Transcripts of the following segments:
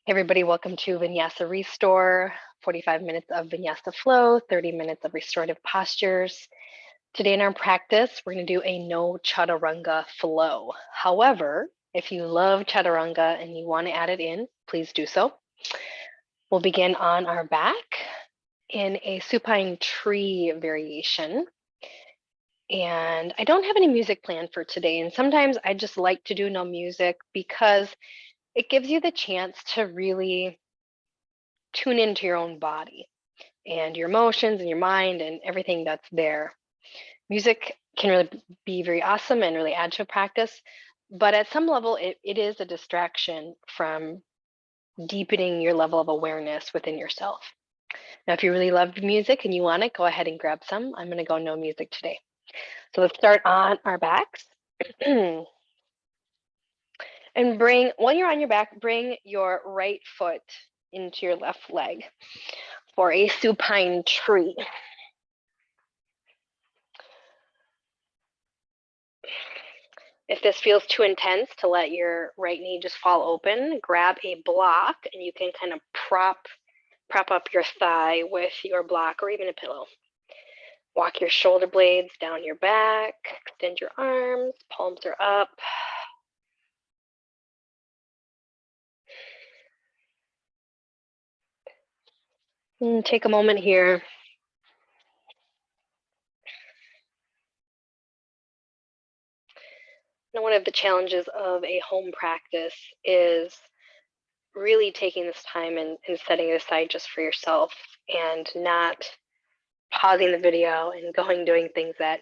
Hey everybody, welcome to Vinyasa Restore, 45 minutes of Vinyasa flow, 30 minutes of restorative postures. Today in our practice, we're going to do a no Chaturanga flow. However, if you love Chaturanga and you want to add it in, please do so. We'll begin on our back in a supine tree variation. And I don't have any music planned for today. And sometimes I just like to do no music because it gives you the chance to really tune into your own body and your emotions and your mind and everything that's there. Music can really be very awesome and really add to a practice, but at some level, it is a distraction from deepening your level of awareness within yourself. Now, if you really love music and you want it, go ahead and grab some. I'm going to go no music today. So let's start on our backs. And while you're on your back, bring your right foot into your left leg for a supine tree. If this feels too intense to let your right knee just fall open, grab a block and you can kind of prop up your thigh with your block or even a pillow. Walk your shoulder blades down your back, extend your arms, palms are up. And take a moment here. Now, one of the challenges of a home practice is really taking this time and setting it aside just for yourself and not pausing the video and doing things that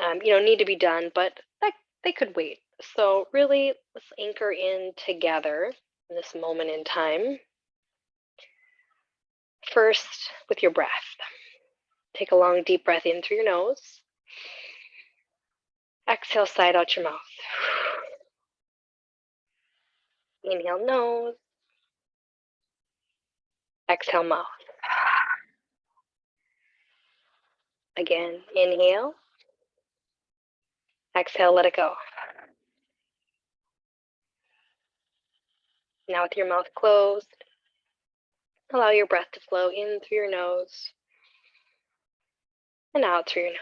need to be done, but that they could wait. So really, let's anchor in together in this moment in time. First, with your breath. Take a long, deep breath in through your nose. Exhale, side out your mouth. Inhale, nose. Exhale, mouth. Again, inhale. Exhale, let it go. Now with your mouth closed, allow your breath to flow in through your nose and out through your nose.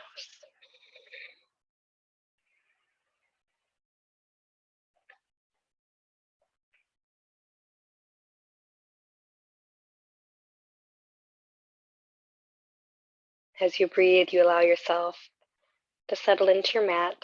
As you breathe, you allow yourself to settle into your mat.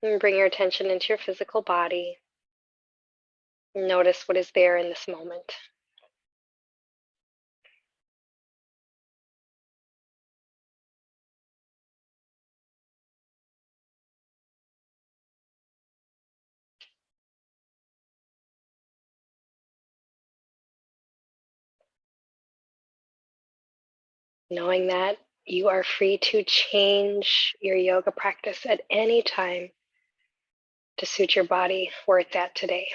And bring your attention into your physical body. Notice what is there in this moment. Knowing that you are free to change your yoga practice at any time to suit your body where it's at today.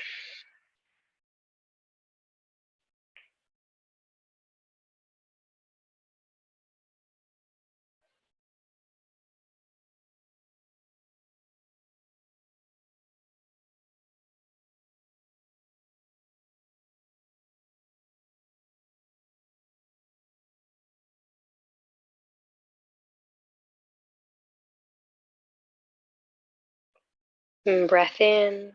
And breath in.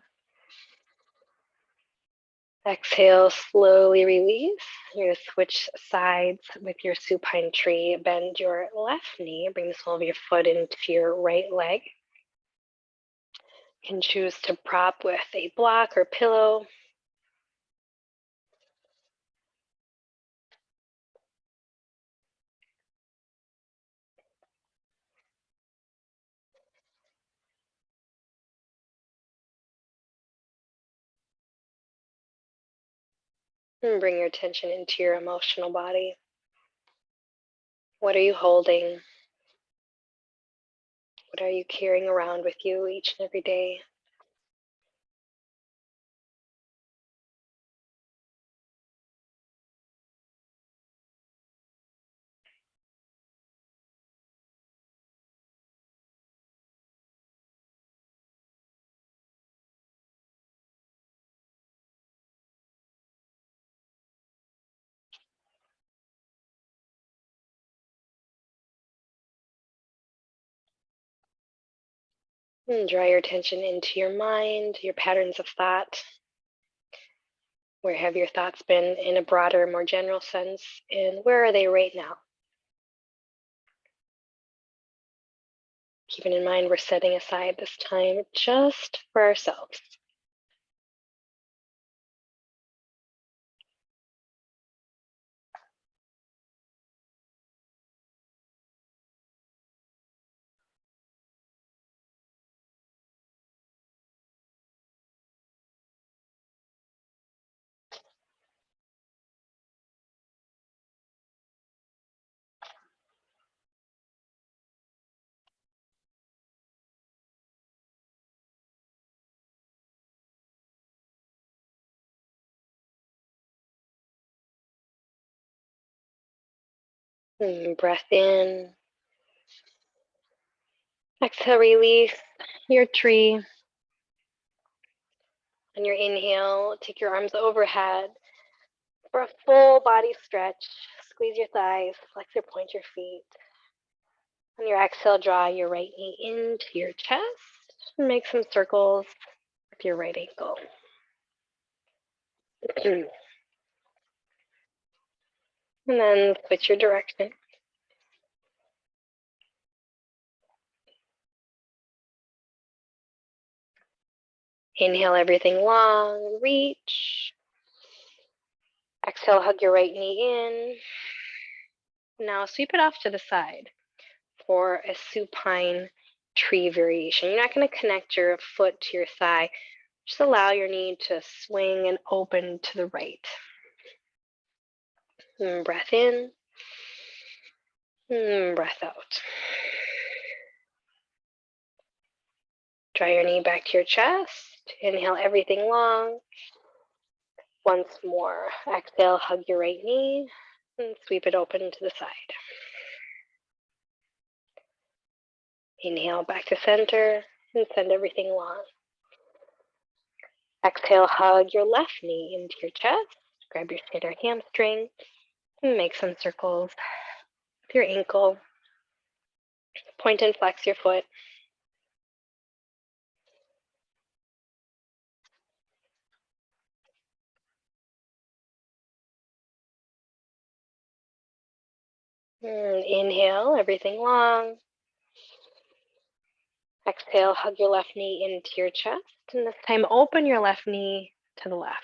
Exhale, slowly release. You're going to switch sides with your supine tree. Bend your left knee. Bring the sole of your foot into your right leg. You can choose to prop with a block or pillow. And bring your attention into your emotional body. What are you holding? What are you carrying around with you each and every day? And draw your attention into your mind, your patterns of thought. Where have your thoughts been in a broader, more general sense, and where are they right now? Keeping in mind we're setting aside this time just for ourselves. And breath in. Exhale, release your tree. On your inhale, take your arms overhead for a full body stretch. Squeeze your thighs, flex or point your feet. On your exhale, draw your right knee into your chest. Make some circles with your right ankle. And then switch your direction. Inhale everything long, reach. Exhale, hug your right knee in. Now sweep it off to the side for a supine tree variation. You're not going to connect your foot to your thigh. Just allow your knee to swing and open to the right. And breath in. And breath out. Draw your knee back to your chest. Inhale everything long. Once more. Exhale, hug your right knee and sweep it open to the side. Inhale back to center and send everything long. Exhale, hug your left knee into your chest. Grab your skater hamstring and make some circles with your ankle. Point and flex your foot. And inhale, everything long. Exhale, hug your left knee into your chest. And this time, open your left knee to the left.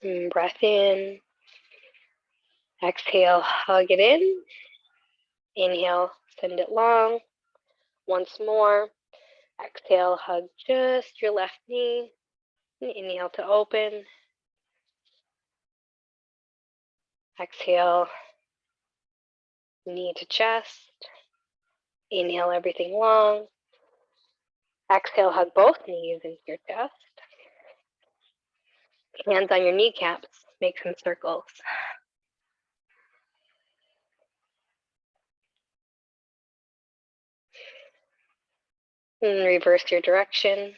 And breath in. Exhale, hug it in. Inhale, send it long. Once more. Exhale, hug just your left knee. And inhale to open. Exhale, knee to chest. Inhale everything long. Exhale, hug both knees into your chest. Hands on your kneecaps. Make some circles. And reverse your direction.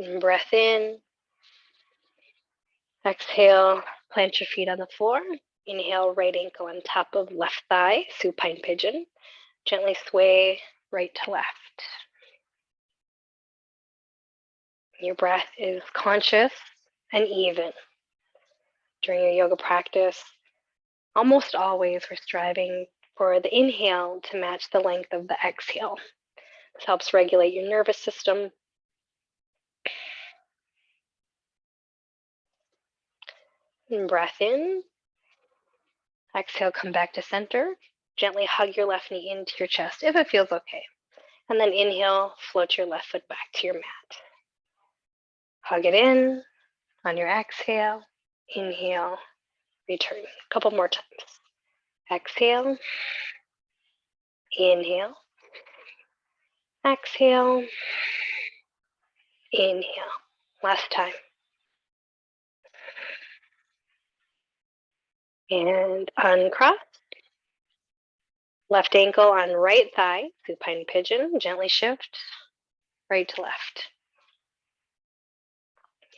And breath in. Exhale, plant your feet on the floor. Inhale, right ankle on top of left thigh, supine pigeon. Gently sway right to left. Your breath is conscious and even. During your yoga practice, almost always we're striving for the inhale to match the length of the exhale. This helps regulate your nervous system. And breath in. Exhale, come back to center. Gently hug your left knee into your chest if it feels okay. And then inhale, float your left foot back to your mat. Hug it in on your exhale. Inhale, return. A couple more times. Exhale. Inhale. Exhale. Inhale. Last time. And uncross. Left ankle on right thigh, supine pigeon. Gently shift right to left.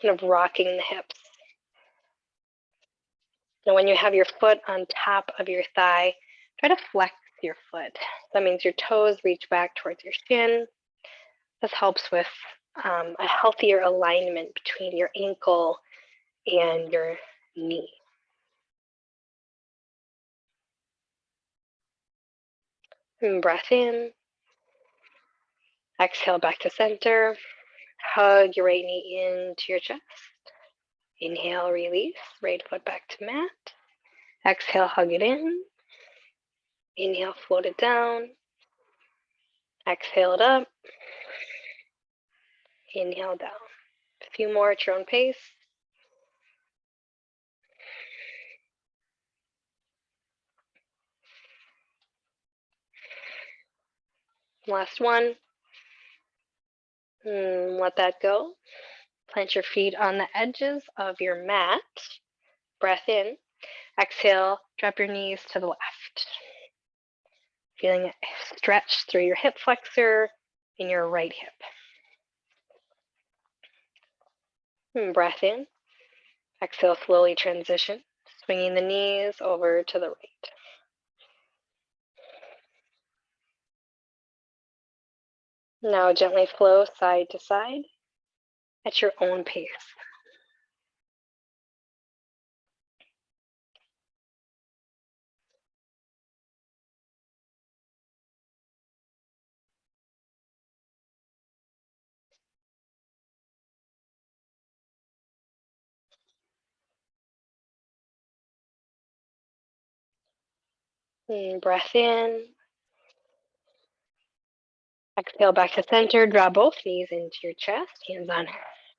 Kind of rocking the hips. Now when you have your foot on top of your thigh, try to flex your foot. That means your toes reach back towards your shin. This helps with a healthier alignment between your ankle and your knee. And breath in. Exhale back to center. Hug your right knee into your chest. Inhale, release. Right foot back to mat. Exhale, hug it in. Inhale, float it down. Exhale it up. Inhale down. A few more at your own pace. Last one. Let that go. Plant your feet on the edges of your mat. Breath in. Exhale, drop your knees to the left. Feeling a stretch through your hip flexor in your right hip. Breath in. Exhale, slowly transition, swinging the knees over to the right. Now gently flow side to side at your own pace. Breath in. Exhale back to center. Draw both knees into your chest. Hands on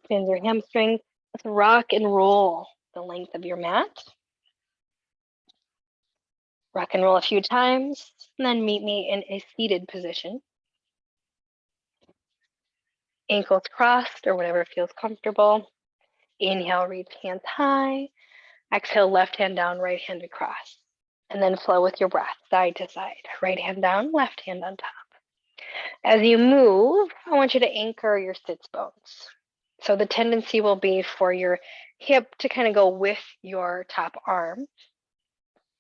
shins or hamstrings. Let's rock and roll the length of your mat. Rock and roll a few times, and then meet me in a seated position. Ankles crossed or whatever feels comfortable. Inhale, reach hands high. Exhale, left hand down, right hand across. And then flow with your breath, side to side. Right hand down, left hand on top. As you move, I want you to anchor your sits bones. So the tendency will be for your hip to kind of go with your top arm.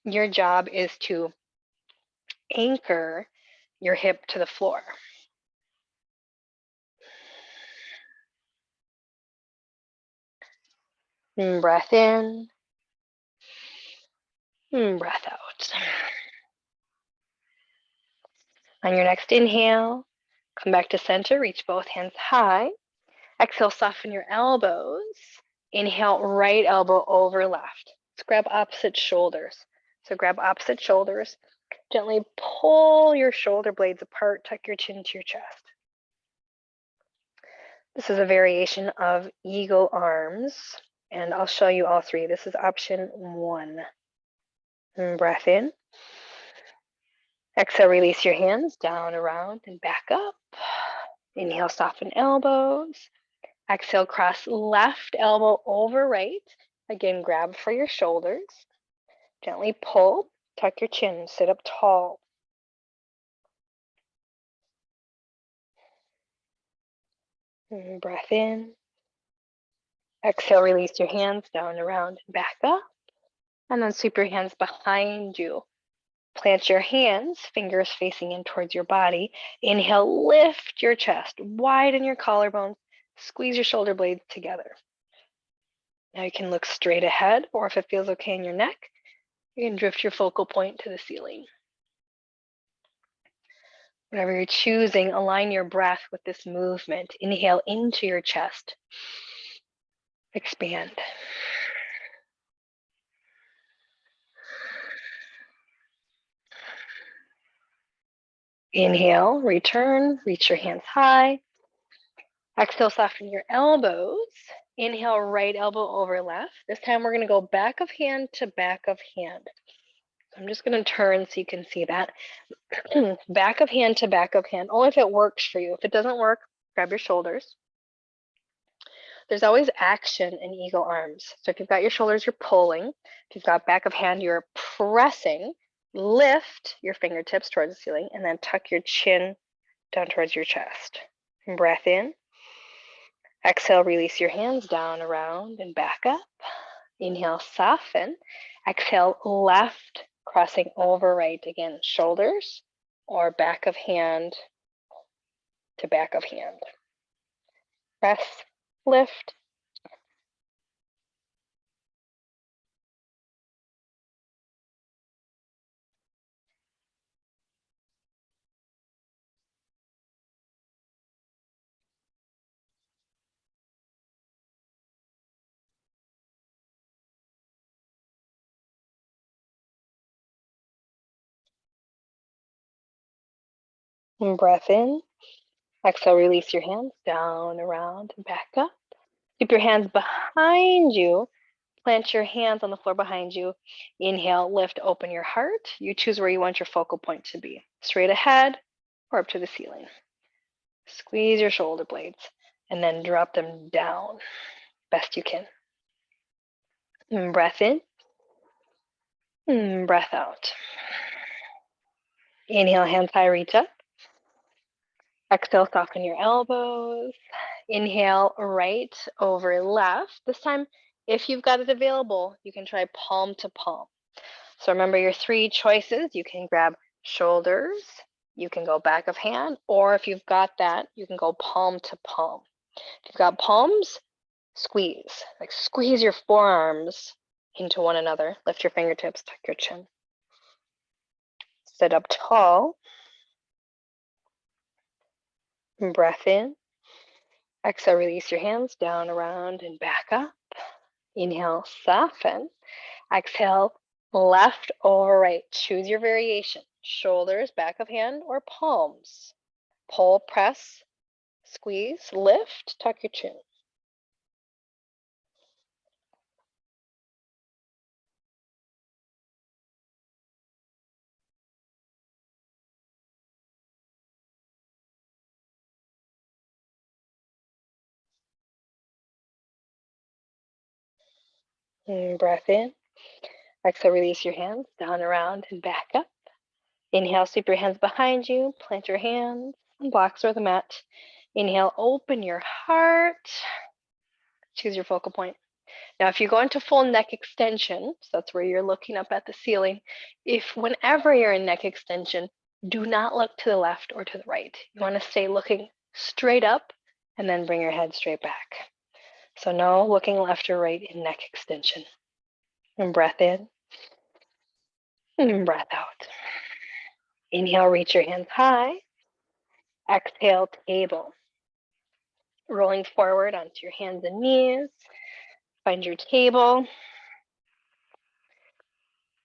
Your job is to anchor your hip to the floor. Breath in. Breath out. On your next inhale, come back to center, reach both hands high. Exhale, soften your elbows. Inhale, right elbow over left. Let's grab opposite shoulders. So grab opposite shoulders. Gently pull your shoulder blades apart, tuck your chin to your chest. This is a variation of eagle arms, and I'll show you all three. This is option 1. Breath in. Exhale, release your hands down, around, and back up. Inhale, soften elbows. Exhale, cross left elbow over right. Again, grab for your shoulders. Gently pull, tuck your chin, sit up tall. Breath in. Exhale, release your hands down, around, and back up. And then sweep your hands behind you. Plant your hands, fingers facing in towards your body. Inhale, lift your chest, widen your collarbones, squeeze your shoulder blades together. Now you can look straight ahead, or if it feels okay in your neck, you can drift your focal point to the ceiling. Whatever you're choosing, align your breath with this movement. Inhale into your chest. Expand. Inhale, return, reach your hands high. Exhale, soften your elbows. Inhale, right elbow over left. This time we're going to go back of hand to back of hand. I'm just going to turn so you can see that. Back of hand to back of hand, only if it works for you. If it doesn't work, grab your shoulders. there's always action in eagle arms. So if you've got your shoulders, you're pulling. If you've got back of hand, you're pressing. Lift your fingertips towards the ceiling and then tuck your chin down towards your chest. And breath in. Exhale, release your hands down, around, and back up. Inhale, soften. Exhale, left, crossing over right. Again, shoulders or back of hand to back of hand. Press, lift. And breath in. Exhale, release your hands down, around, and back up. Keep your hands behind you. Plant your hands on the floor behind you. Inhale, lift, open your heart. You choose where you want your focal point to be. Straight ahead or up to the ceiling. Squeeze your shoulder blades and then drop them down best you can. And breath in. And breath out. Inhale, hands high, reach up. Exhale, soften your elbows. Inhale, right over left. This time, if you've got it available, you can try palm to palm. So remember your three choices. You can grab shoulders, you can go back of hand, or if you've got that, you can go palm to palm. If you've got palms, squeeze. Like squeeze your forearms into one another. Lift your fingertips, tuck your chin. Sit up tall. Breath in. Exhale, release your hands down, around, and back up. Inhale, soften. Exhale, left or right. Choose your variation. Shoulders, back of hand, or palms. Pull, press, squeeze, lift, tuck your chin. And breath in. Exhale, release your hands down, around, and back up. Inhale, sweep your hands behind you, plant your hands on blocks or the mat. Inhale, open your heart. Choose your focal point. Now, if you go into full neck extension, so that's where you're looking up at the ceiling, if whenever you're in neck extension, do not look to the left or to the right. You want to stay looking straight up and then bring your head straight back. So no looking left or right in neck extension. And breath in and breath out. Inhale, reach your hands high. Exhale, table. Rolling forward onto your hands and knees. Find your table.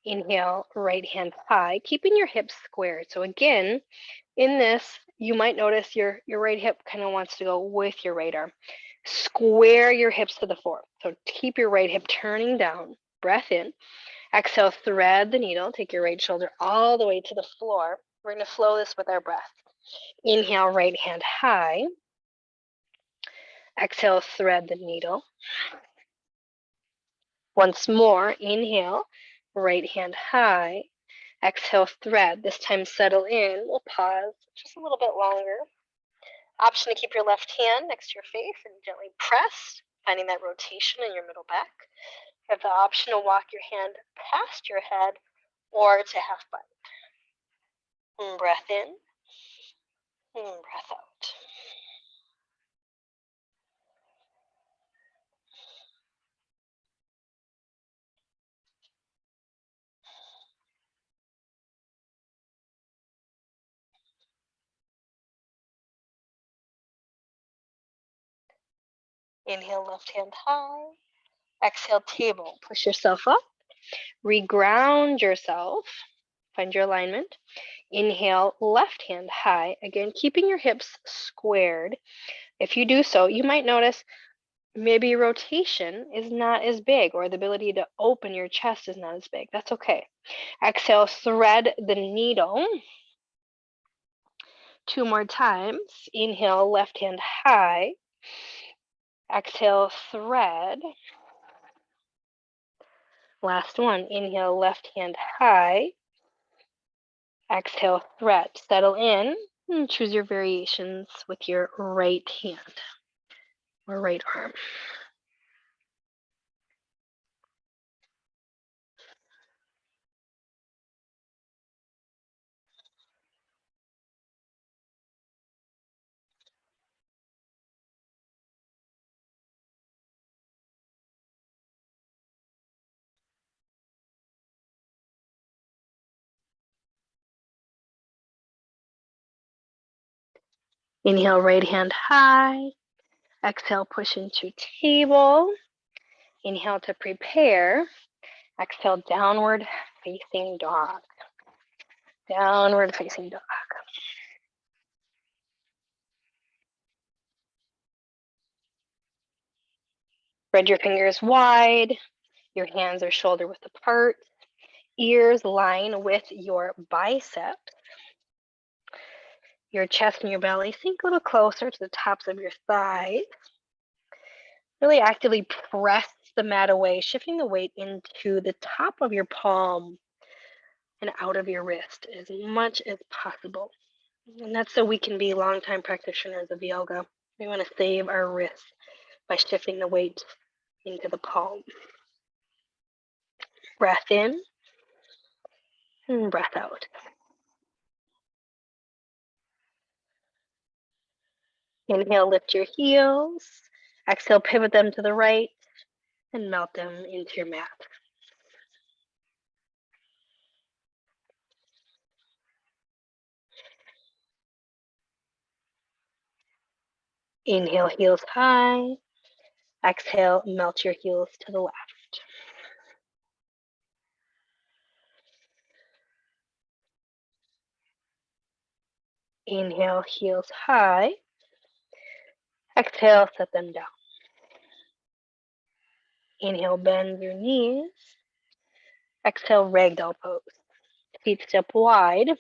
Inhale, right hand high, keeping your hips squared. So again, in this, you might notice your right hip kind of wants to go with your right arm. Square your hips to the floor. So keep your right hip turning down. Breath in. Exhale, thread the needle. Take your right shoulder all the way to the floor. We're going to flow this with our breath. Inhale, right hand high. Exhale, thread the needle. Once more, inhale, right hand high. Exhale, thread. This time settle in. We'll pause just a little bit longer. Option to keep your left hand next to your face and gently press, finding that rotation in your middle back. You have the option to walk your hand past your head or to half bind. And breath in and breath out. Inhale, left hand high. Exhale, table. Push yourself up. Reground yourself. Find your alignment. Inhale, left hand high. Again, keeping your hips squared. If you do so, you might notice maybe your rotation is not as big, or the ability to open your chest is not as big. That's okay. Exhale, thread the needle. 2 more times. Inhale, left hand high. Exhale, thread. Last one. Inhale, left hand high. Exhale, thread. Settle in and choose your variations with your right hand or right arm. Inhale, right hand high. Exhale, push into table. Inhale to prepare. Exhale, downward facing dog. Downward facing dog. Spread your fingers wide. Your hands are shoulder width apart. Ears line with your biceps. Your chest and your belly sink a little closer to the tops of your thighs. Really actively press the mat away, shifting the weight into the top of your palm and out of your wrist as much as possible. And that's so we can be longtime practitioners of yoga. We want to save our wrists by shifting the weight into the palm. Breath in and breath out. Inhale, lift your heels. Exhale, pivot them to the right and melt them into your mat. Inhale, heels high. Exhale, melt your heels to the left. Inhale, heels high. Exhale, set them down. Inhale, bend your knees. Exhale, ragdoll pose. Feet step wide.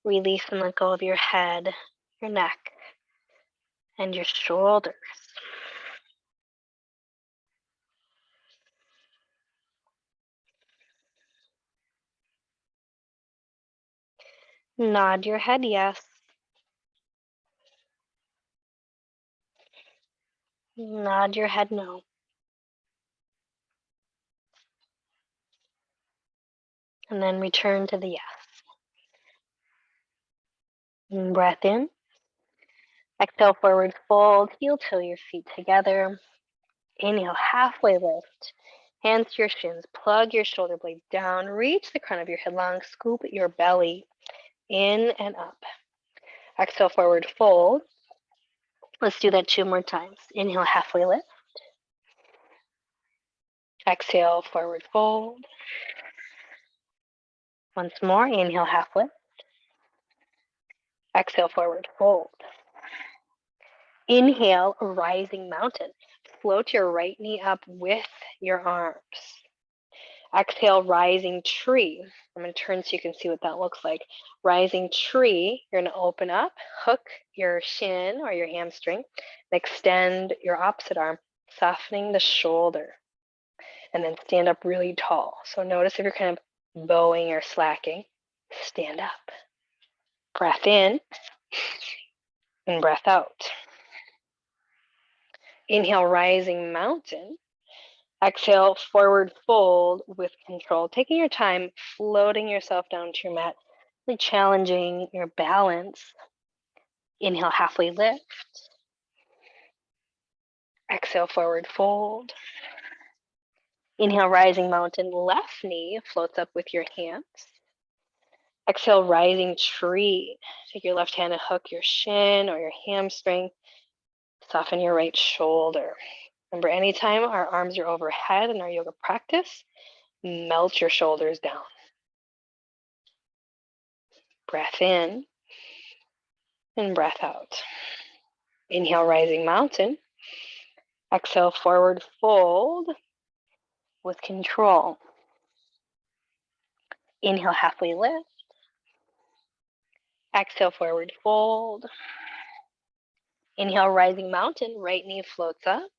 Release and let go of your head, your neck, and your shoulders. Nod your head yes. Nod your head no. And then return to the yes. And breath in. Exhale, forward fold. Heel toe your feet together. Inhale, halfway lift. Hands to your shins. Plug your shoulder blades down. Reach the crown of your head long. Scoop your belly in and up. Exhale, forward fold. Let's do that 2 more times. Inhale, halfway lift. Exhale, forward fold. Once more, inhale, half lift. Exhale, forward fold. Inhale, rising mountain. Float your right knee up with your arms. Exhale, rising tree. I'm going to turn so you can see what that looks like. Rising tree, you're going to open up, hook your shin or your hamstring, and extend your opposite arm, softening the shoulder. And then stand up really tall. So notice if you're kind of bowing or slacking, stand up. Breath in and breath out. Inhale, rising mountain. Exhale, forward fold with control. Taking your time, floating yourself down to your mat, really challenging your balance. Inhale, halfway lift. Exhale, forward fold. Inhale, rising mountain. Left knee floats up with your hands. Exhale, rising tree. Take your left hand and hook your shin or your hamstring. Soften your right shoulder. Remember, anytime our arms are overhead in our yoga practice, melt your shoulders down. Breath in and breath out. Inhale, rising mountain. Exhale, forward fold with control. Inhale, halfway lift. Exhale, forward fold. Inhale, rising mountain, right knee floats up.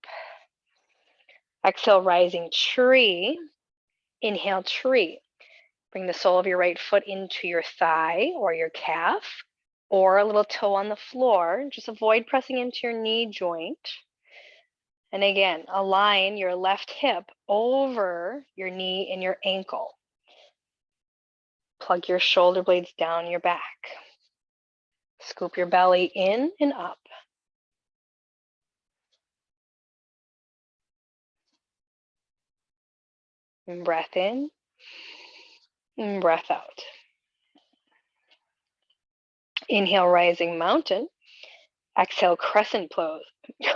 Exhale, rising tree. Inhale, tree. Bring the sole of your right foot into your thigh or your calf, or a little toe on the floor. Just avoid pressing into your knee joint. And again, align your left hip over your knee and your ankle. Plug your shoulder blades down your back. Scoop your belly in and up. And breath in and breath out. Inhale, rising mountain. Exhale, crescent pose.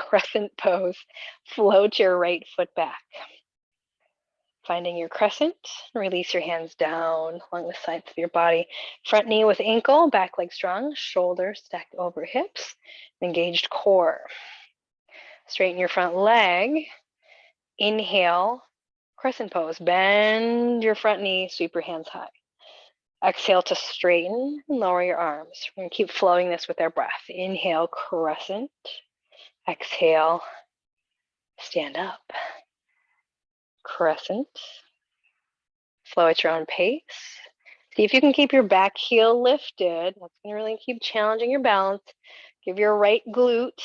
Crescent pose. Float your right foot back. Finding your crescent, release your hands down along the sides of your body. Front knee with ankle, back leg strong, shoulders stacked over hips, engaged core. Straighten your front leg. Inhale, crescent pose. Bend your front knee, sweep your hands high. Exhale to straighten and lower your arms. We're going to keep flowing this with our breath. Inhale, crescent. Exhale, stand up. Crescent. Flow at your own pace. See if you can keep your back heel lifted. That's going to really keep challenging your balance. Give your right glute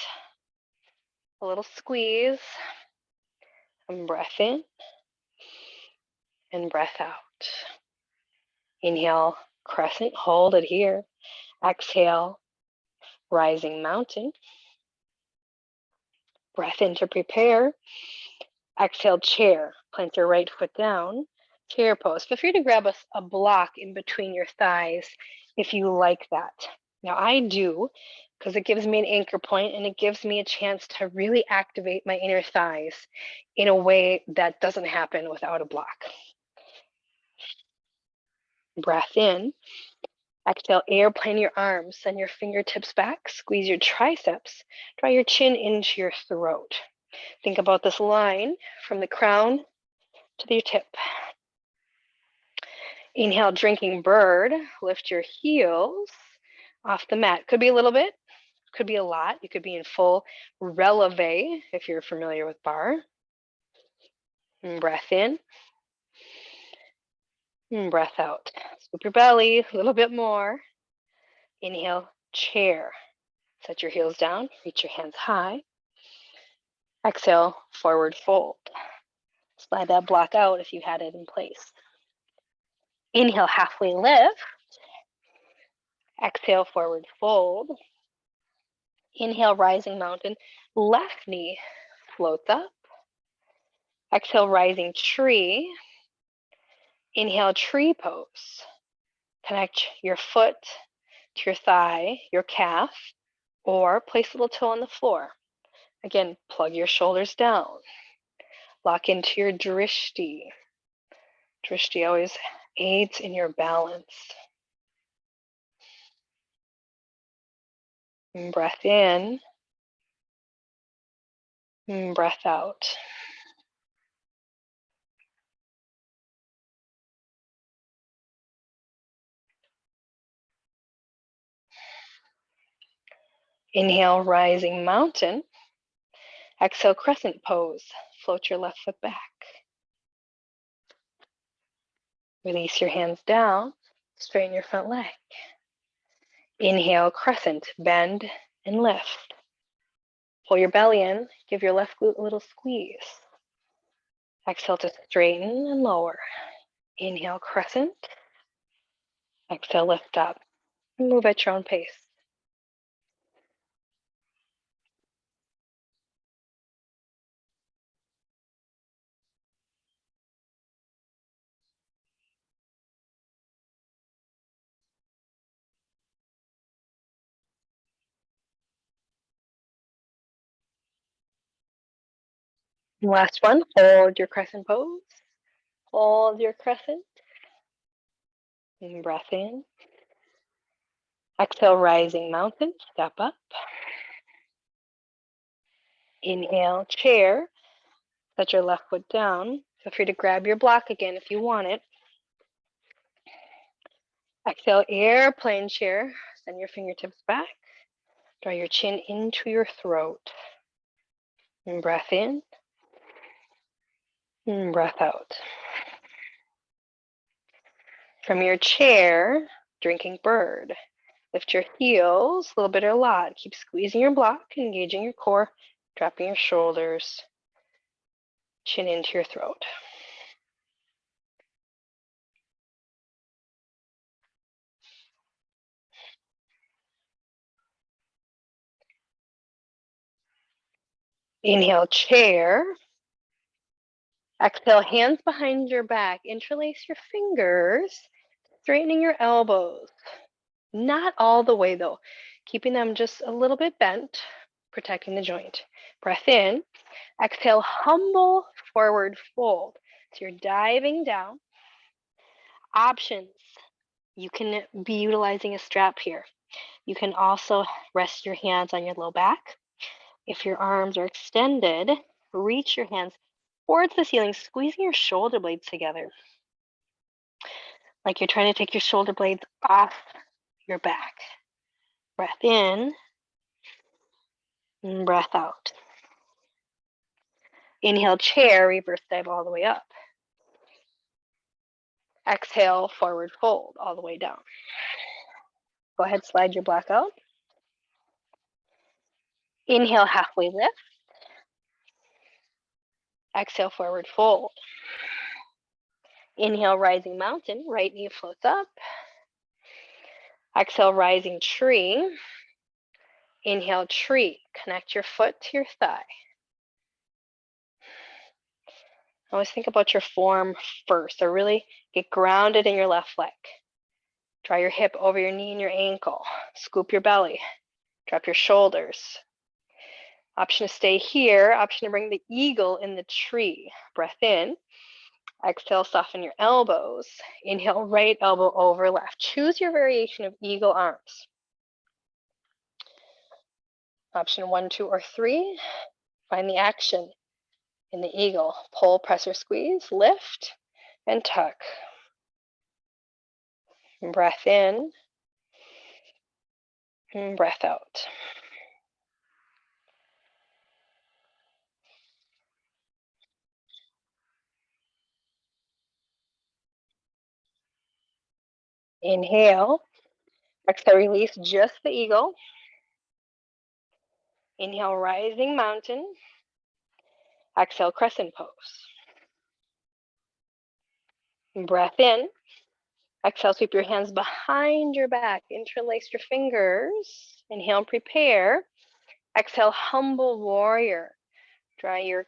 a little squeeze. And breath in and breath out. Inhale, crescent, hold it here. Exhale, rising mountain. Breath in to prepare. Exhale, chair. Plant your right foot down. Chair pose. Feel free to grab a block in between your thighs if you like that. Now I do, because it gives me an anchor point and it gives me a chance to really activate my inner thighs in a way that doesn't happen without a block. Breath in. Exhale, airplane your arms, send your fingertips back, squeeze your triceps, draw your chin into your throat. Think about this line from the crown to your tip. Inhale, drinking bird, lift your heels off the mat. Could be a little bit, could be a lot. You could be in full releve if you're familiar with bar. And breath in. And breath out. Scoop your belly a little bit more. Inhale, chair. Set your heels down, reach your hands high. Exhale, forward fold. Slide that block out if you had it in place. Inhale, halfway lift. Exhale, forward fold. Inhale, rising mountain. Left knee floats up. Exhale, rising tree. Inhale, tree pose. Connect your foot to your thigh, your calf, or place a little toe on the floor. Again, plug your shoulders down. Lock into your drishti. Drishti always aids in your balance. And breath in. And breath out. Inhale, rising mountain. Exhale, crescent pose. Float your left foot back. Release your hands down. Straighten your front leg. Inhale, crescent. Bend and lift. Pull your belly in. Give your left glute a little squeeze. Exhale to straighten and lower. Inhale, crescent. Exhale, lift up. And move at your own pace. Last one, hold your crescent pose. Hold your crescent. And breath in. Exhale, rising mountain. Step up. Inhale, chair. Set your left foot down. Feel free to grab your block again if you want it. Exhale, airplane chair. Send your fingertips back. Draw your chin into your throat. And breath in. And breath out. From your chair, drinking bird. Lift your heels, a little bit or a lot. Keep squeezing your block, engaging your core, dropping your shoulders, chin into your throat. Inhale, chair. Exhale, hands behind your back. Interlace your fingers, straightening your elbows. Not all the way though, keeping them just a little bit bent, protecting the joint. Breath in. Exhale, humble forward fold. So you're diving down. Options. You can be utilizing a strap here. You can also rest your hands on your low back. If your arms are extended, reach your hands towards the ceiling, squeezing your shoulder blades together. Like you're trying to take your shoulder blades off your back. Breath in and breath out. Inhale, chair, reverse dive all the way up. Exhale, forward fold all the way down. Go ahead, slide your block out. Inhale, halfway lift. Exhale, forward fold. Inhale, rising mountain, right knee floats up. Exhale, rising tree. Inhale, tree. Connect your foot to your thigh. Always think about your form first. So really get grounded in your left leg. Draw your hip over your knee and your ankle. Scoop your belly. Drop your shoulders. Option to stay here. Option to bring the eagle in the tree. Breath in. Exhale, soften your elbows. Inhale, right elbow over left. Choose your variation of eagle arms. Option 1, 2, or 3. Find the action in the eagle. Pull, press, or squeeze, lift, and tuck. And breath in, and breath out. Inhale. Exhale, release just the eagle. Inhale, rising mountain. Exhale, crescent pose. And breath in. Exhale, sweep your hands behind your back. Interlace your fingers. Inhale, prepare. Exhale, humble warrior. Draw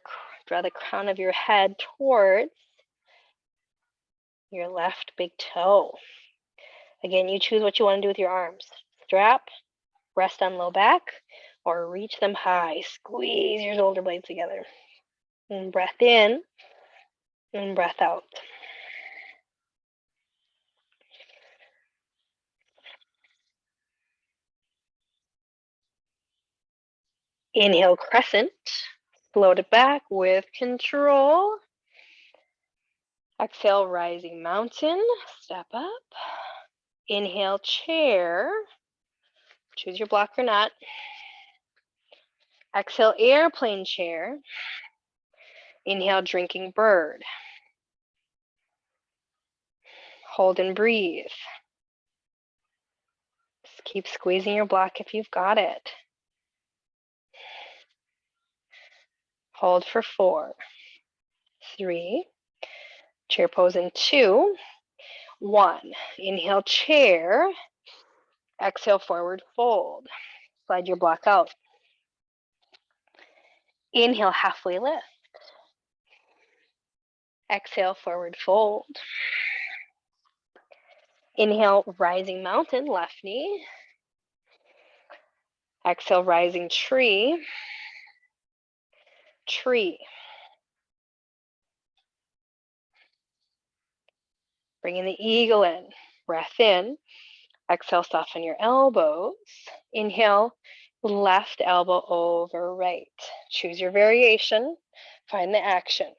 the crown of your head towards your left big toe. Again, you choose what you want to do with your arms. Strap, rest on low back, or reach them high. Squeeze your shoulder blades together. And breath in, and breath out. Inhale, crescent. Float it back with control. Exhale, rising mountain. Step up. Inhale, chair. Choose your block or not. Exhale, airplane chair. Inhale, drinking bird. Hold and breathe. Just keep squeezing your block if you've got it. Hold for 4, 3, chair pose in 2, 1. Inhale, chair. Exhale, forward fold. Slide your block out. Inhale, halfway lift. Exhale, forward fold. Inhale, rising mountain, left knee. Exhale, rising tree. Tree. Bringing the eagle in. Breath in. Exhale, soften your elbows. Inhale, left elbow over right. Choose your variation. Find the action.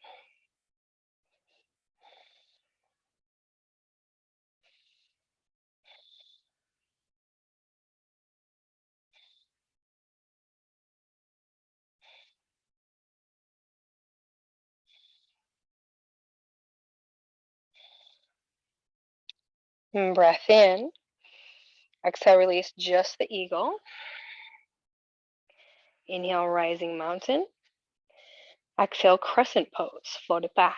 And breath in. Exhale, release just the eagle. Inhale, rising mountain. Exhale, crescent pose. Float it back.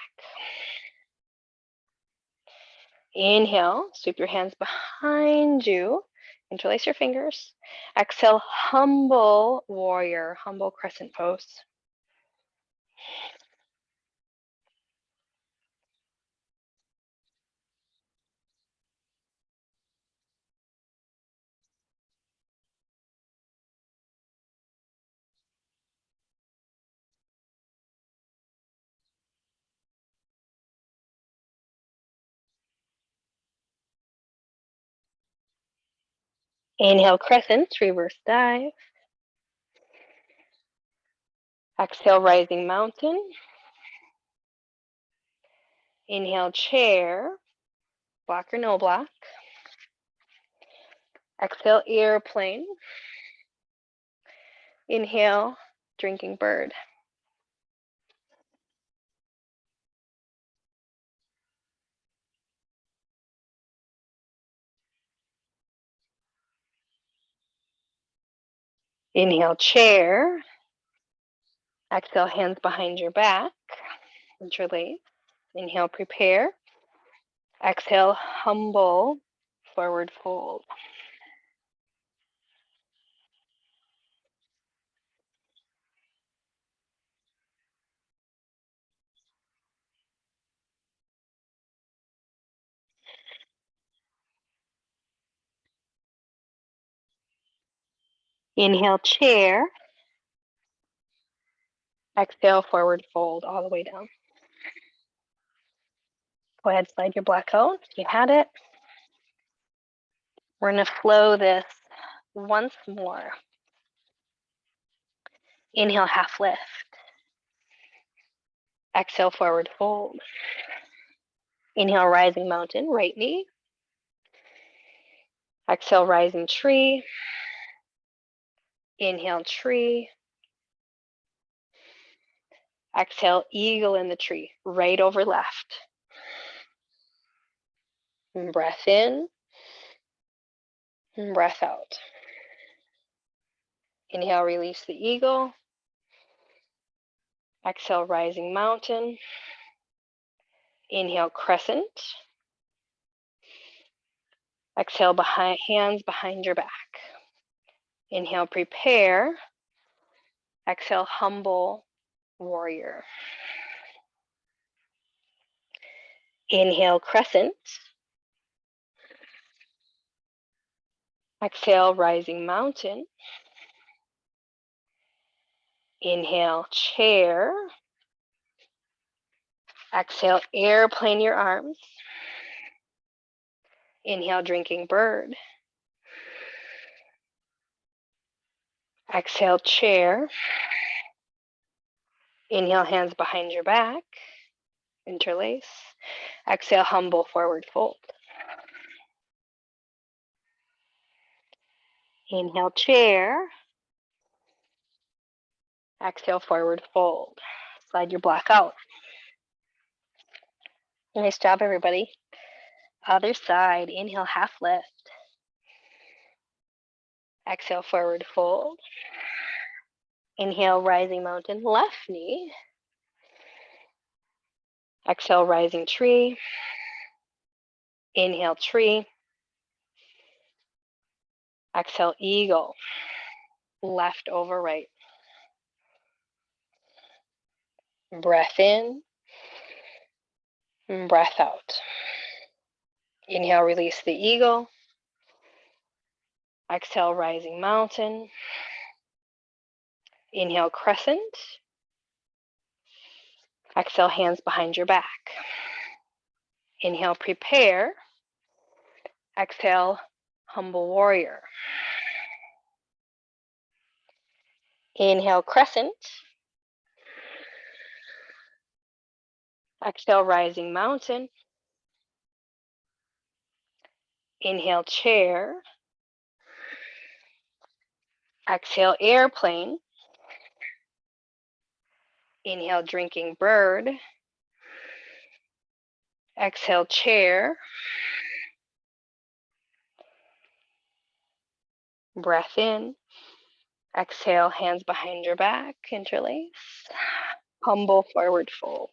Inhale, sweep your hands behind you. Interlace your fingers. Exhale, humble warrior, humble crescent pose. Inhale, crescent, reverse dive. Exhale, rising mountain. Inhale, chair, block or no block. Exhale, airplane. Inhale, drinking bird. Inhale, chair. Exhale, hands behind your back. Interlace. Inhale, prepare. Exhale, humble, forward fold. Inhale, chair. Exhale, forward fold all the way down. Go ahead, slide your black out if you had it. We're going to flow this once more. Inhale, half lift. Exhale, forward fold. Inhale, rising mountain, right knee. Exhale, rising tree. Inhale, tree. Exhale, eagle in the tree, right over left. And breath in, and breath out. Inhale, release the eagle. Exhale, rising mountain. Inhale, crescent. Exhale, hands behind your back. Inhale, prepare. Exhale, humble warrior. Inhale, crescent. Exhale, rising mountain. Inhale, chair. Exhale, airplane your arms. Inhale, drinking bird. Exhale, chair. Inhale, hands behind your back. Interlace. Exhale, humble forward fold. Inhale, chair. Exhale, forward fold. Slide your black out. Nice job, everybody. Other side. Inhale, half lift. Exhale, forward fold. Inhale, rising mountain, left knee. Exhale, rising tree. Inhale, tree. Exhale, eagle. Left over right. Breath in. Breath out. Inhale, release the eagle. Exhale, rising mountain. Inhale, crescent. Exhale, hands behind your back. Inhale, prepare. Exhale, humble warrior. Inhale, crescent. Exhale, rising mountain. Inhale, chair. Exhale, airplane. Inhale, drinking bird. Exhale, chair. Breath in. Exhale, hands behind your back, interlace. Humble forward fold.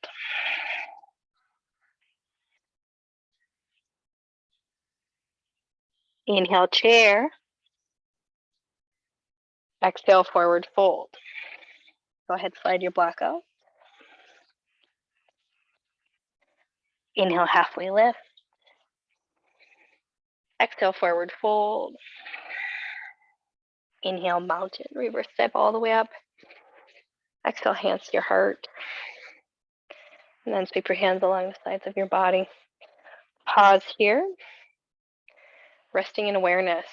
Inhale, chair. Exhale, forward fold. Go ahead, slide your block out. Inhale, halfway lift. Exhale, forward fold. Inhale, mountain, reverse step all the way up. Exhale, hands to your heart. And then sweep your hands along the sides of your body. Pause here, resting in awareness.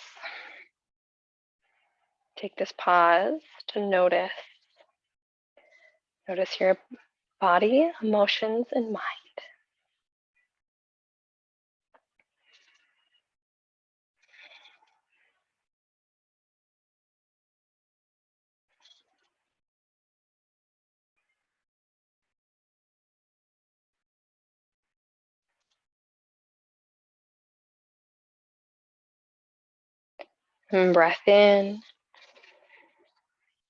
Take this pause to notice. Notice your body, emotions, and mind. And breath in.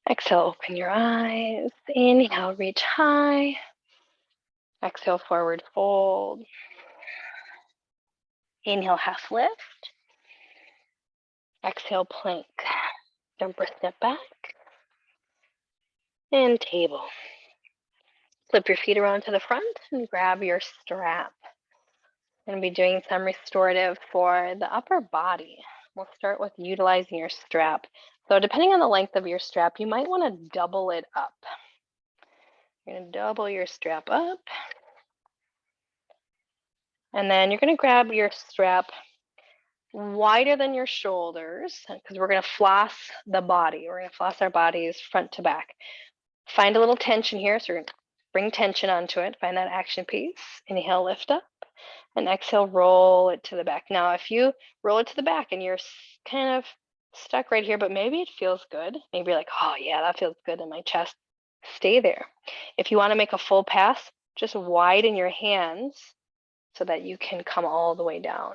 Exhale, open your eyes. Inhale, reach high. Exhale, forward fold. Inhale, half lift. Exhale, plank. Jump or step back. And table. Flip your feet around to the front and grab your strap. I'm going to be doing some restorative for the upper body. We'll start with utilizing your strap. So depending on the length of your strap, you might want to double it up. You're going to double your strap up. And then you're going to grab your strap wider than your shoulders because we're going to floss the body. We're going to floss our bodies front to back. Find a little tension here. So you're going to bring tension onto it. Find that action piece. Inhale, lift up. And exhale, roll it to the back. Now, if you roll it to the back and you're kind of stuck right here, but maybe it feels good. Maybe you're like, oh yeah, that feels good in my chest. Stay there. If you want to make a full pass, just widen your hands so that you can come all the way down.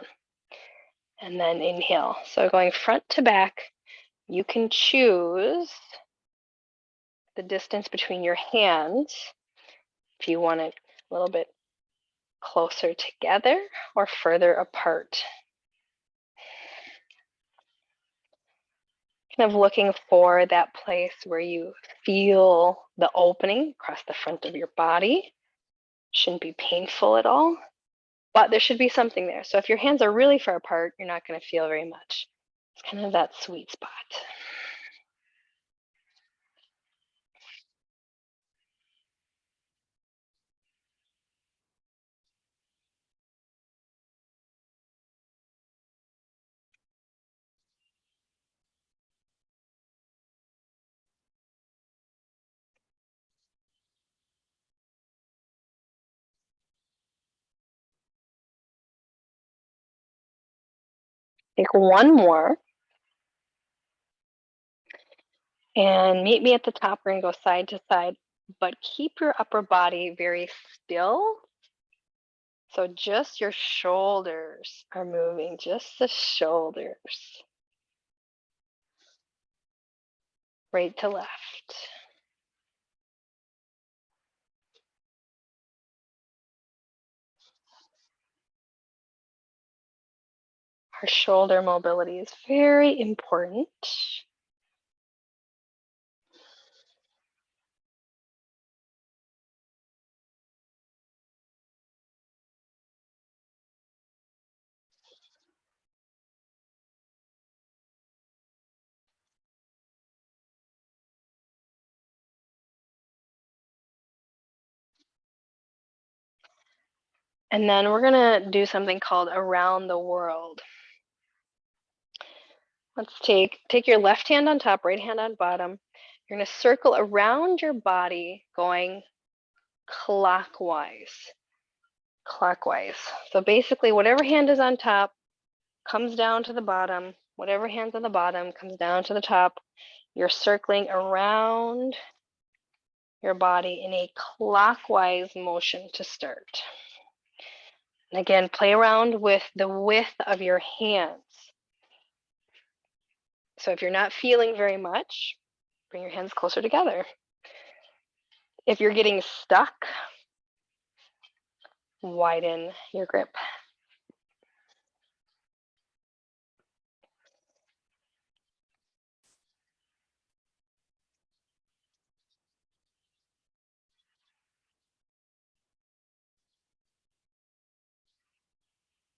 And then inhale. So going front to back, you can choose the distance between your hands if you want it a little bit closer together or further apart. Kind of looking for that place where you feel the opening across the front of your body. Shouldn't be painful at all, but there should be something there. So if your hands are really far apart, you're not going to feel very much. It's kind of that sweet spot. Take one more. And meet me at the top. We're going to go side to side, but keep your upper body very still. So just your shoulders are moving, just the shoulders. Right to left. Our shoulder mobility is very important. And then we're going to do something called around the world. Let's take your left hand on top, right hand on bottom. You're going to circle around your body going clockwise. Clockwise. So basically, whatever hand is on top comes down to the bottom. Whatever hand's on the bottom comes down to the top. You're circling around your body in a clockwise motion to start. And again, play around with the width of your hands. So if you're not feeling very much, bring your hands closer together. If you're getting stuck, widen your grip.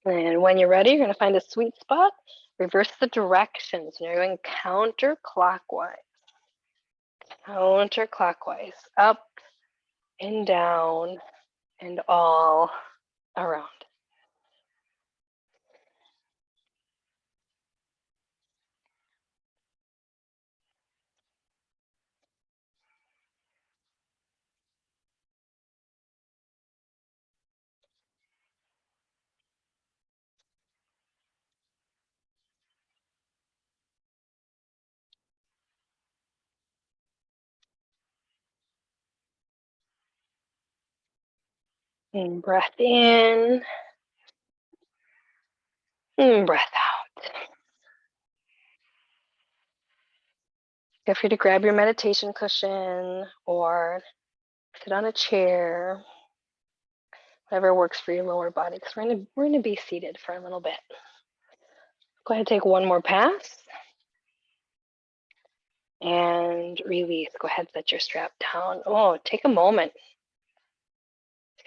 And when you're ready, you're going to find a sweet spot. Reverse the direction. So you're going counterclockwise. Counterclockwise. Up and down and all around. And breath in. And breath out. Feel free to grab your meditation cushion or sit on a chair, whatever works for your lower body, because we're gonna be seated for a little bit. Go ahead and take one more pass and release. Go ahead, set your strap down. Oh, take a moment.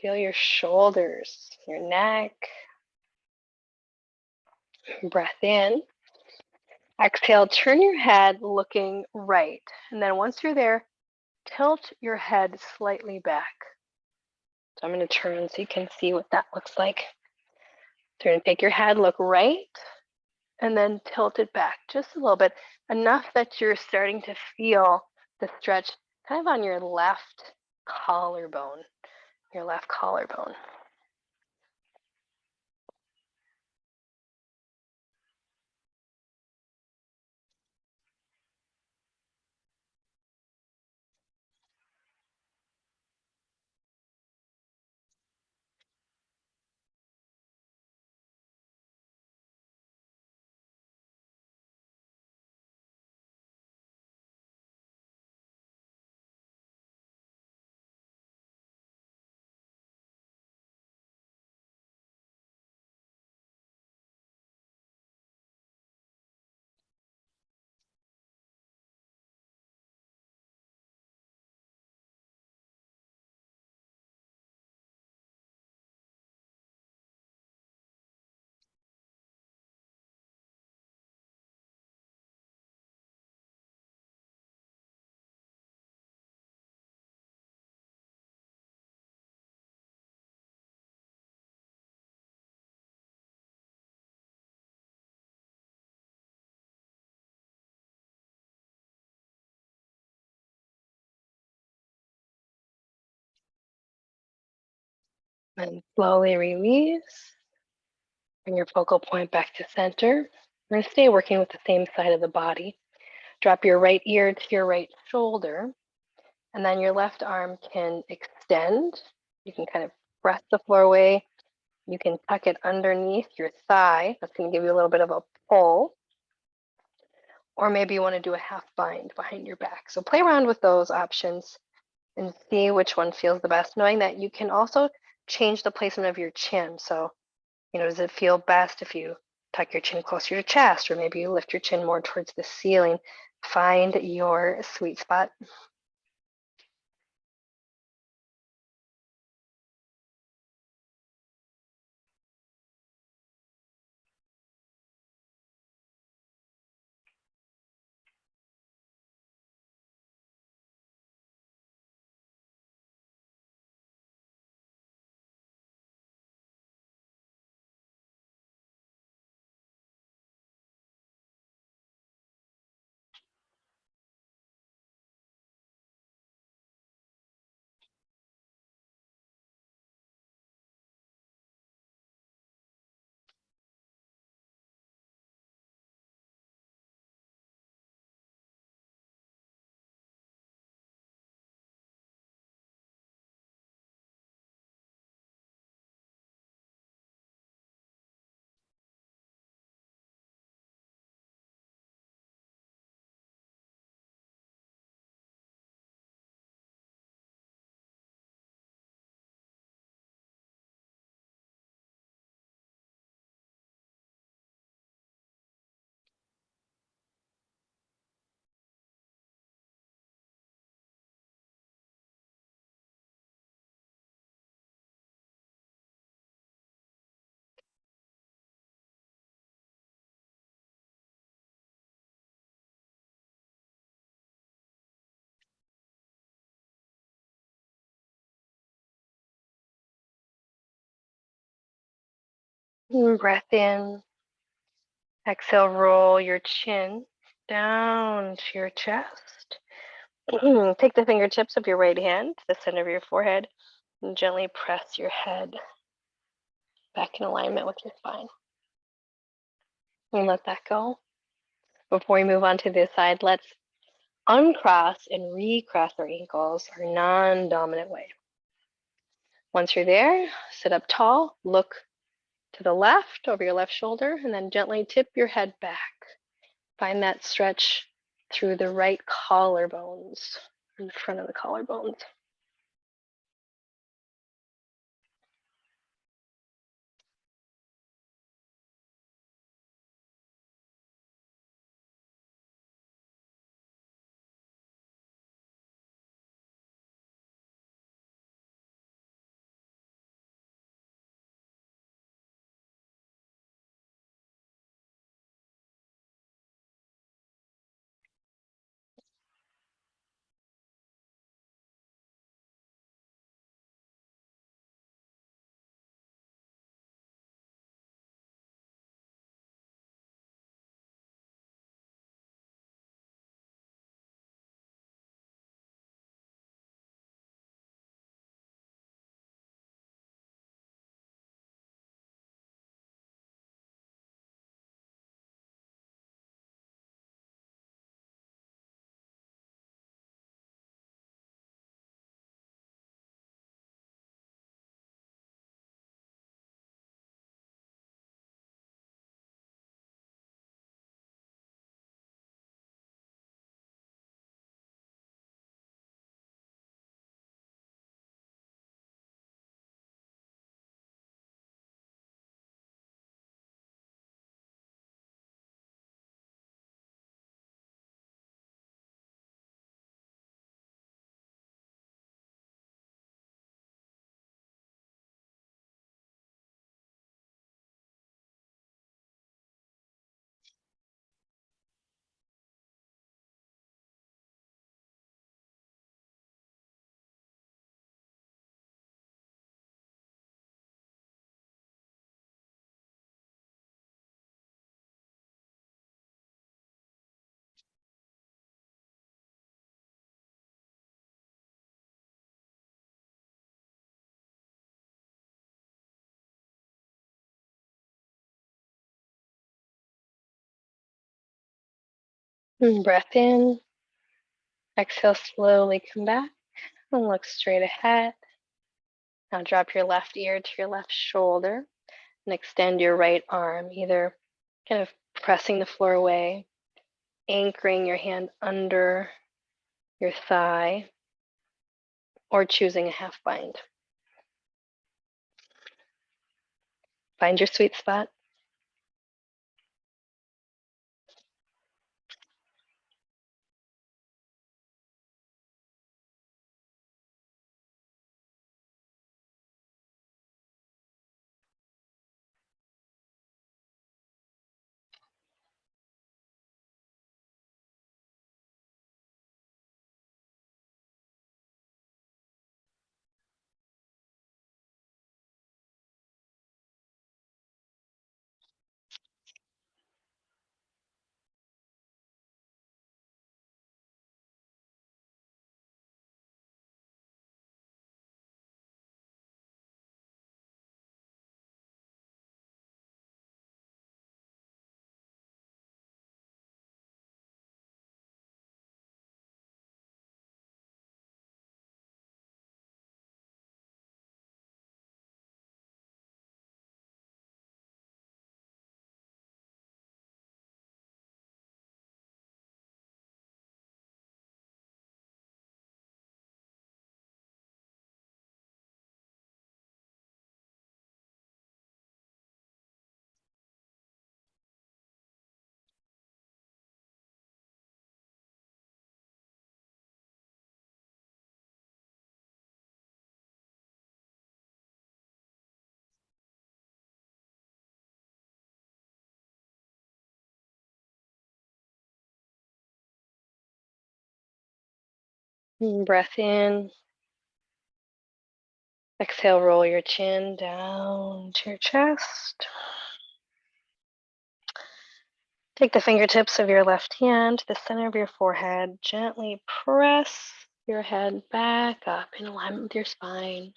Feel your shoulders, your neck. Breath in. Exhale, turn your head looking right. And then once you're there, tilt your head slightly back. So I'm going to turn so you can see what that looks like. Turn, take your head, look right, and then tilt it back just a little bit, enough that you're starting to feel the stretch kind of on your left collarbone, and slowly release. Bring your focal point back to center. We're going to stay working with the same side of the body. Drop your right ear to your right shoulder, and then your left arm can extend. You can kind of press the floor away. You can tuck it underneath your thigh. That's going to give you a little bit of a pull. Or maybe you want to do a half bind behind your back. So play around with those options and see which one feels the best, knowing that you can also change the placement of your chin. So, does it feel best if you tuck your chin closer to your chest, or maybe you lift your chin more towards the ceiling? Find your sweet spot. Breath in. Exhale, roll your chin down to your chest. Take the fingertips of your right hand to the center of your forehead and gently press your head back in alignment with your spine. And let that go. Before we move on to this side, let's uncross and recross our ankles, our non-dominant way. Once you're there, sit up tall, look to the left over your left shoulder, and then gently tip your head back. Find that stretch through the right collarbones, in the front of the collarbones. Breath in. Exhale, slowly come back and look straight ahead. Now drop your left ear to your left shoulder and extend your right arm, either kind of pressing the floor away, anchoring your hand under your thigh, or choosing a half bind. Find your sweet spot. Breath in. Exhale, roll your chin down to your chest. Take the fingertips of your left hand to the center of your forehead. Gently press your head back up in alignment with your spine.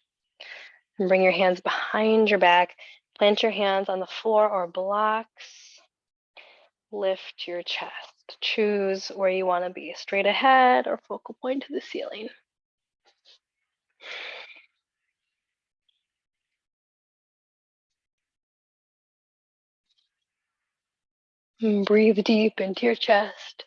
And bring your hands behind your back. Plant your hands on the floor or blocks. Lift your chest. Choose where you want to be, straight ahead or focal point to the ceiling. And breathe deep into your chest.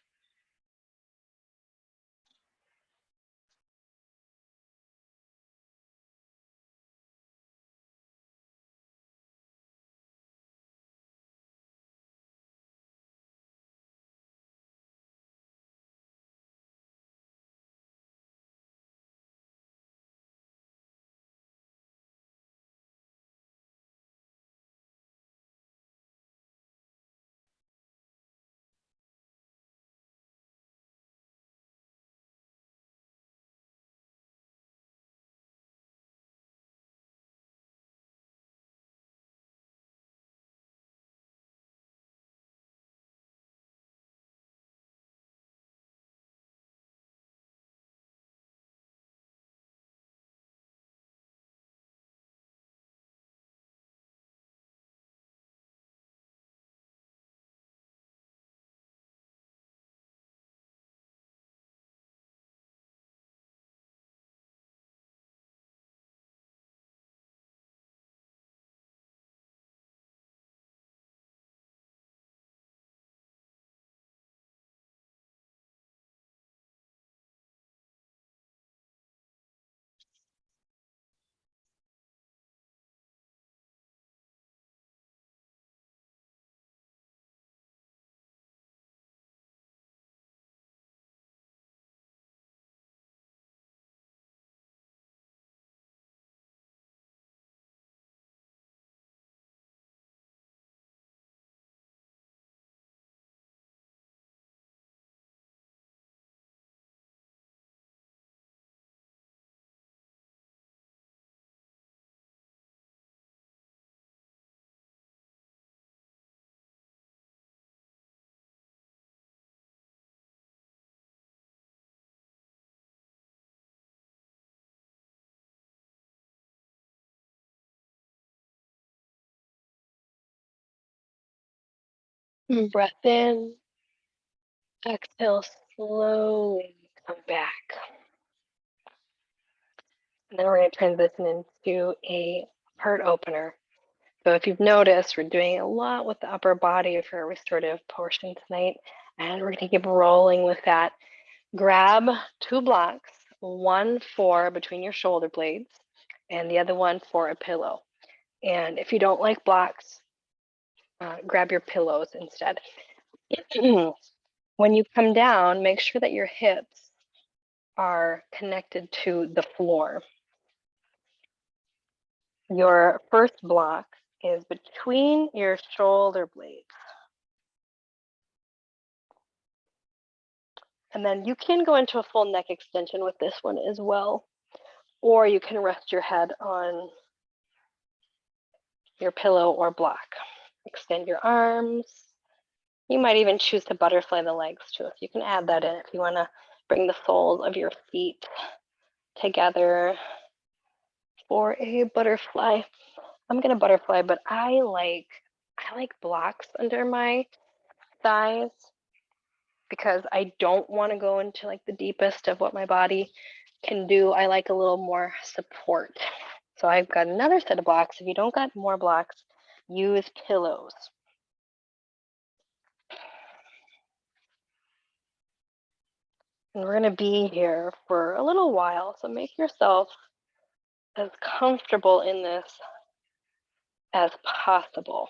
Breath in. Exhale, slowly come back. And then we're going to transition into a heart opener. So if you've noticed, we're doing a lot with the upper body of your restorative portion tonight, and we're going to keep rolling with that. Grab 2 blocks, one for between your shoulder blades, and the other one for a pillow. And if you don't like blocks, grab your pillows instead. When you come down, make sure that your hips are connected to the floor. Your first block is between your shoulder blades. And then you can go into a full neck extension with this one as well. Or you can rest your head on your pillow or block. Extend your arms. You might even choose to butterfly the legs too. If you can add that in, if you want to bring the soles of your feet together for a butterfly. I'm gonna butterfly, but I like blocks under my thighs because I don't want to go into like the deepest of what my body can do. I like a little more support. So I've got another set of blocks. If you don't got more blocks, use pillows. And we're going to be here for a little while. So make yourself as comfortable in this as possible.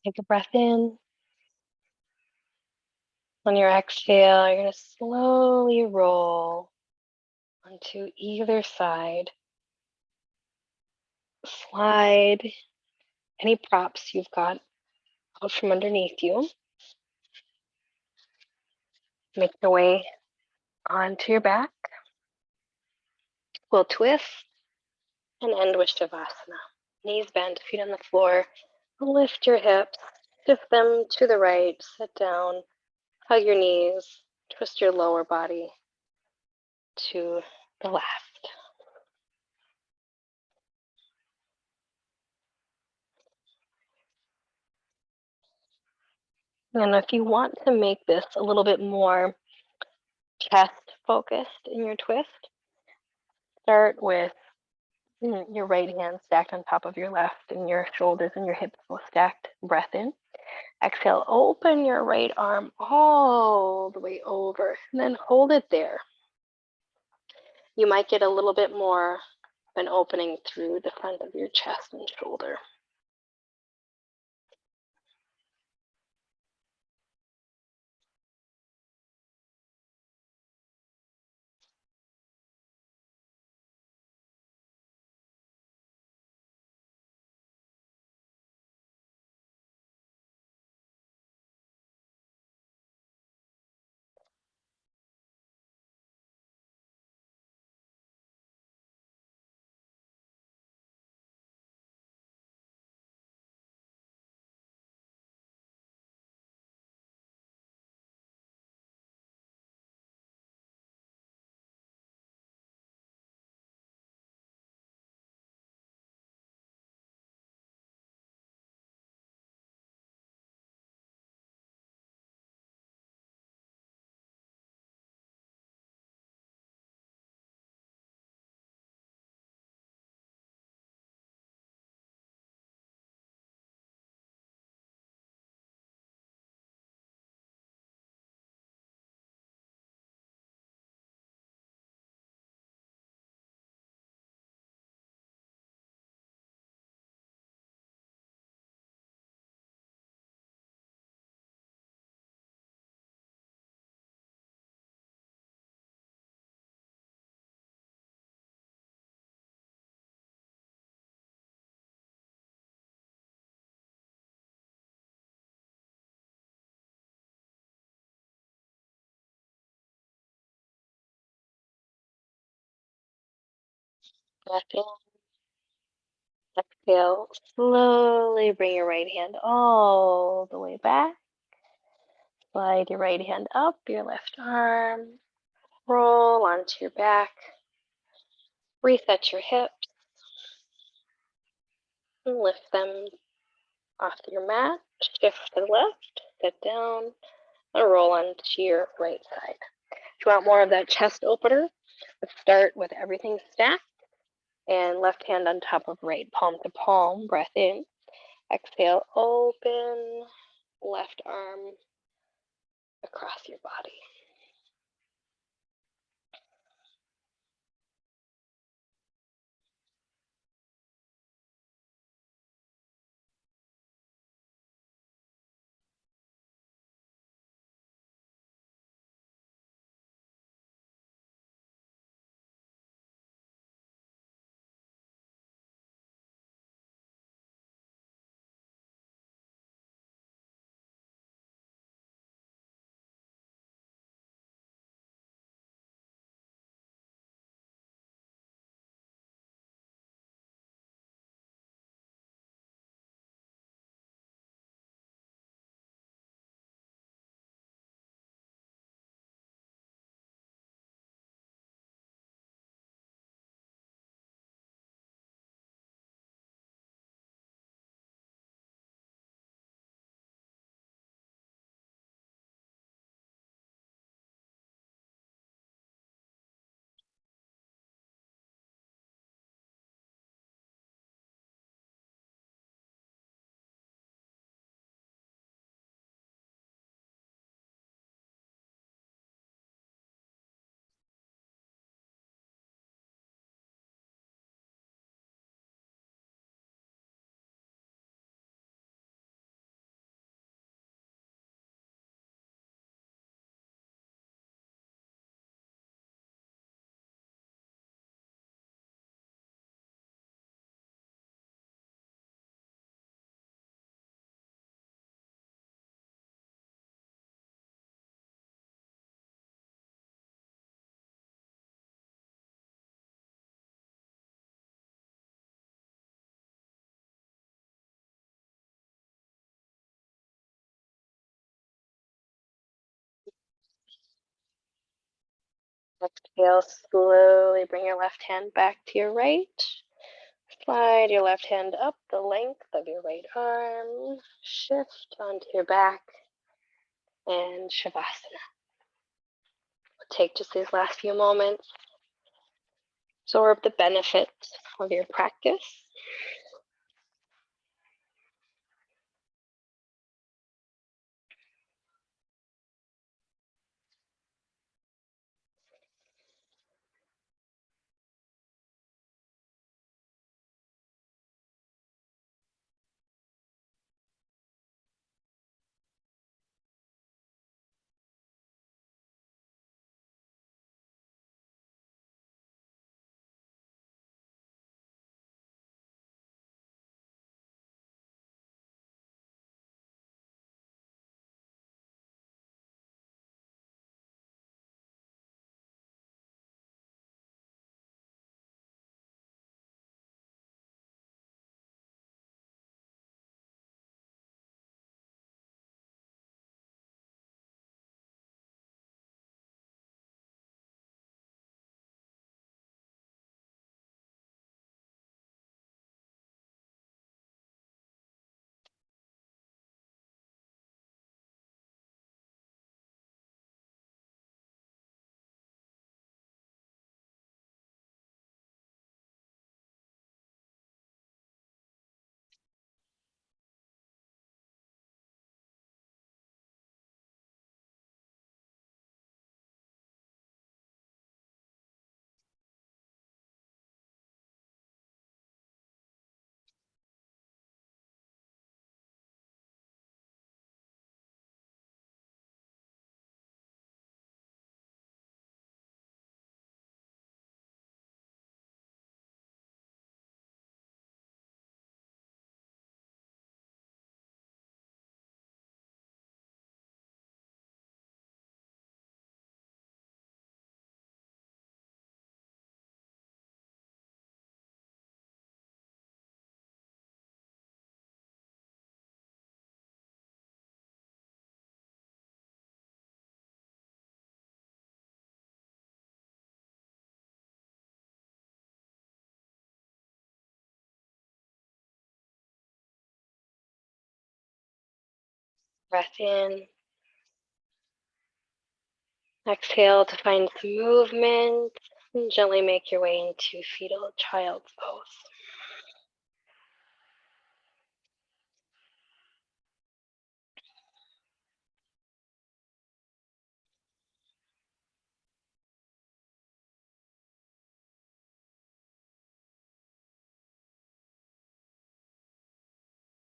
Take a breath in. On your exhale, you're going to slowly roll onto either side. Slide any props you've got out from underneath you. Make your way onto your back. We'll twist and end with Shavasana. Knees bent, feet on the floor. Lift your hips, shift them to the right, sit down, hug your knees, twist your lower body to the left. And if you want to make this a little bit more chest focused in your twist, start with your right hand stacked on top of your left and your shoulders and your hips both stacked. Breath in. Exhale, open your right arm all the way over and then hold it there. You might get a little bit more of an opening through the front of your chest and shoulder. Breath in. Exhale, slowly bring your right hand all the way back. Slide your right hand up your left arm. Roll onto your back. Reset your hips. And lift them off your mat. Shift to the left. Sit down. And roll onto your right side. If you want more of that chest opener, let's start with everything stacked. And left hand on top of right, palm to palm. Breath in. Exhale, open left arm across your body. Exhale, slowly bring your left hand back to your right. Slide your left hand up the length of your right arm. Shift onto your back and Shavasana. We'll take just these last few moments. Absorb the benefits of your practice. Breath in. Exhale to find some movement. And gently make your way into Fetal Child's Pose.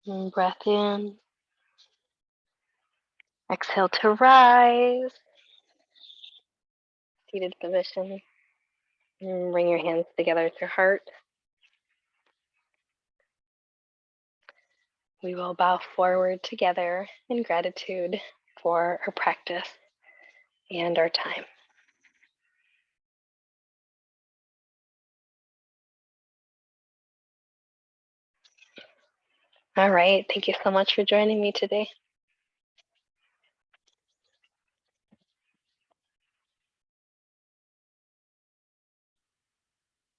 And breath in. Exhale to rise. Seated position. And bring your hands together at your heart. We will bow forward together in gratitude for our practice and our time. All right. Thank you so much for joining me today.